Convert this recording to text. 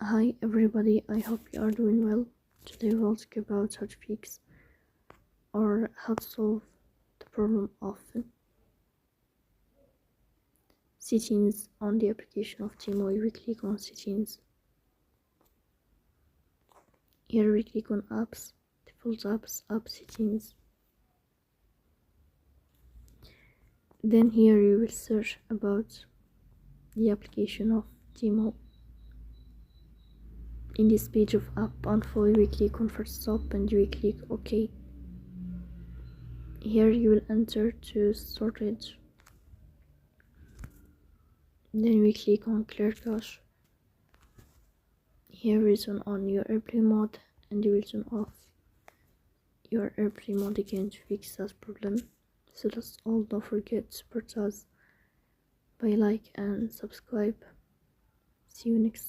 Hi everybody, I hope you are doing well. Today we'll talk about how to fix or how to solve the problem of settings on the application of Temu. We click on settings. Here we click on apps, default apps, app settings. Then here you will search about the application of Temu. In this page of app info, we click on first stop and we click OK. Here you will enter to storage. Then we click on clear cache. Here we turn on your airplane mode and you will turn off your airplane mode again to fix that problem. So that's all. Don't forget to support us by like and subscribe. See you next time.